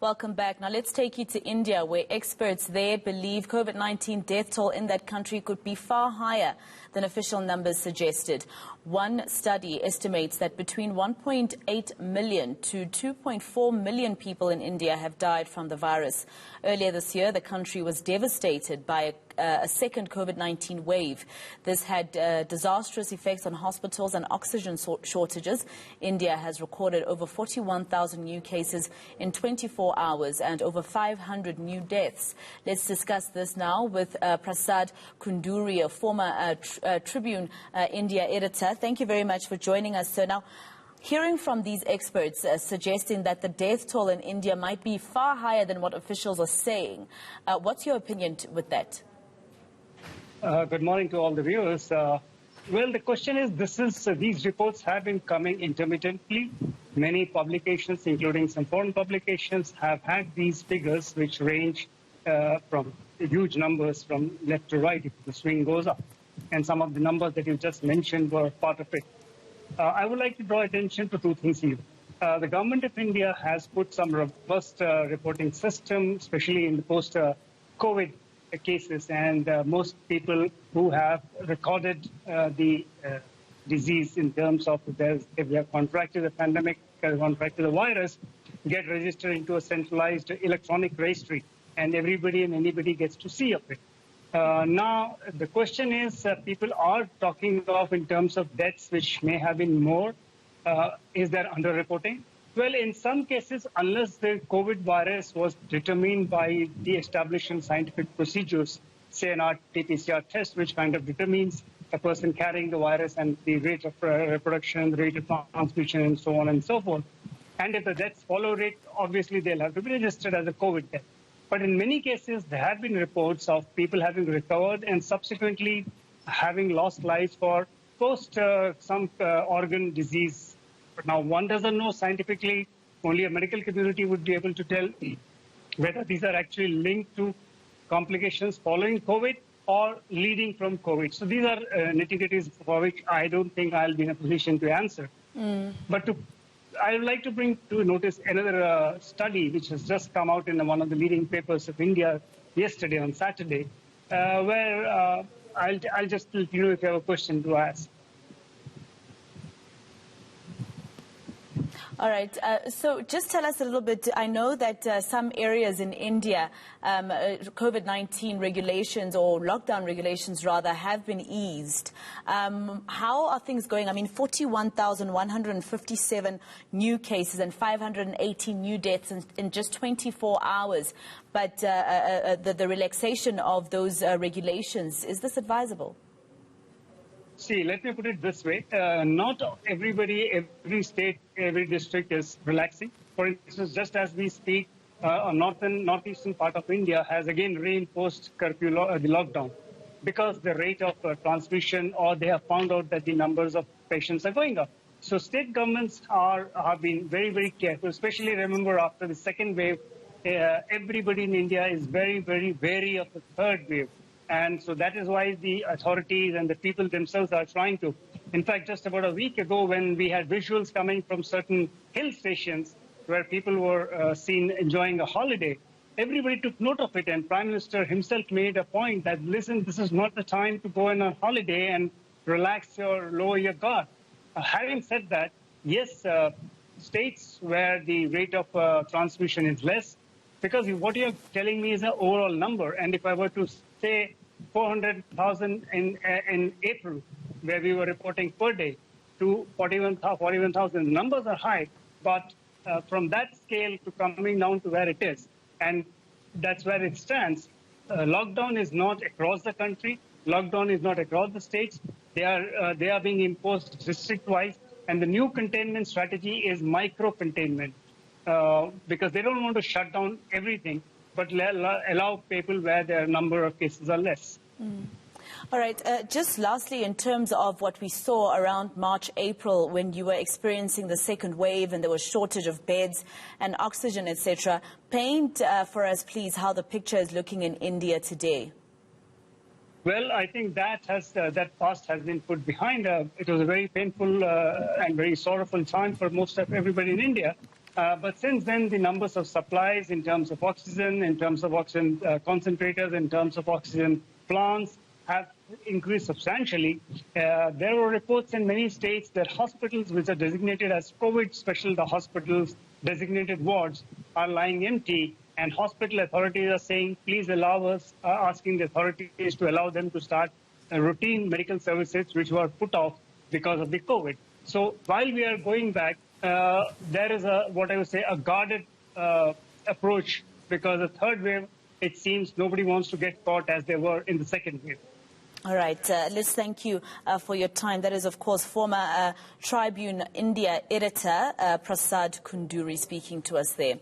Welcome back. Now let's take you to India, where experts there believe COVID-19 death toll in that country could be far higher than official numbers suggested. One study estimates that between 1.8 million to 2.4 million people in India have died from the virus. Earlier this year, the country was devastated by a second COVID-19 wave. This had disastrous effects on hospitals and oxygen shortages. India has recorded over 41,000 new cases in 24 hours and over 500 new deaths. Let's discuss this now with Prasad Kunduri, a former Tribune India editor. Thank you very much for joining us, sir. Now, hearing from these experts suggesting that the death toll in India might be far higher than what officials are saying, what's your opinion with that? Good morning to all the viewers. Well, the question is, these reports have been coming intermittently. Many publications, including some foreign publications, have had these figures which range from huge numbers from left to right if the swing goes up. And some of the numbers that you just mentioned were part of it. I would like to draw attention to two things here. The government of India has put some robust reporting system, especially in the post-COVID cases, and most people who have recorded the disease in terms of if they have contracted the pandemic, contracted the virus, get registered into a centralized electronic registry, and everybody and anybody gets to see of it. Now, the question is, people are talking of in terms of deaths which may have been more. Is there underreporting? Well, in some cases, unless the COVID virus was determined by the established scientific procedures, say an RT-PCR test, which kind of determines a person carrying the virus and the rate of reproduction, the rate of transmission, and so on and so forth. And if the deaths follow it, obviously they'll have to be registered as a COVID death. But in many cases, there have been reports of people having recovered and subsequently having lost lives for post some organ disease. But now one doesn't know scientifically, only a medical community would be able to tell whether these are actually linked to complications following COVID or leading from COVID. So these are nitty-gritties for which I don't think I'll be in a position to answer. But I would like to bring to notice another study which has just come out in one of the leading papers of India yesterday on Saturday, where I'll just let you know if you have a question to ask. All right. So just tell us a little bit. I know that some areas in India, COVID-19 regulations or lockdown regulations, rather, have been eased. How are things going? I mean, 41,157 new cases and 518 new deaths in just 24 hours. But the relaxation of those regulations, is this advisable? See, let me put it this way. Not everybody, every state, every district is relaxing. For instance, just as we speak, northeastern part of India has again reinforced curfew, the lockdown, because the rate of transmission, or they have found out that the numbers of patients are going up. So state governments have been very, very careful, especially remember after the second wave, everybody in India is very, very wary of the third wave. And so that is why the authorities and the people themselves are trying to. In fact, just about a week ago, when we had visuals coming from certain hill stations where people were seen enjoying a holiday, everybody took note of it. And Prime Minister himself made a point that, listen, this is not the time to go on a holiday and relax or lower your guard. Having said that, yes, states where the rate of transmission is less, because what you're telling me is an overall number. And if I were to say 400,000 in April, where we were reporting per day, to 41,000. Numbers are high, but from that scale to coming down to where it is, and that's where it stands. Lockdown is not across the country. Lockdown is not across the states. They are being imposed district-wise, and the new containment strategy is micro-containment, because they don't want to shut down everything, but allow people where their number of cases are less. All right. Just lastly, in terms of what we saw around March, April, when you were experiencing the second wave and there was shortage of beds and oxygen, etc., paint for us, please, how the picture is looking in India today. Well, I think that past has been put behind. It was a very painful and very sorrowful time for most of everybody in India. But since then, the numbers of supplies in terms of oxygen, in terms of oxygen concentrators, in terms of oxygen plants have increased substantially. There were reports in many states that hospitals which are designated as COVID special hospitals, designated wards, are lying empty, and hospital authorities are saying, please allow us, asking the authorities to allow them to start routine medical services which were put off because of the COVID. So while we are going back, there is what I would say, a guarded approach, because the third wave, it seems nobody wants to get caught as they were in the second wave. All right, Liz, thank you for your time. That is, of course, former Tribune India editor Prasad Kunduri speaking to us there.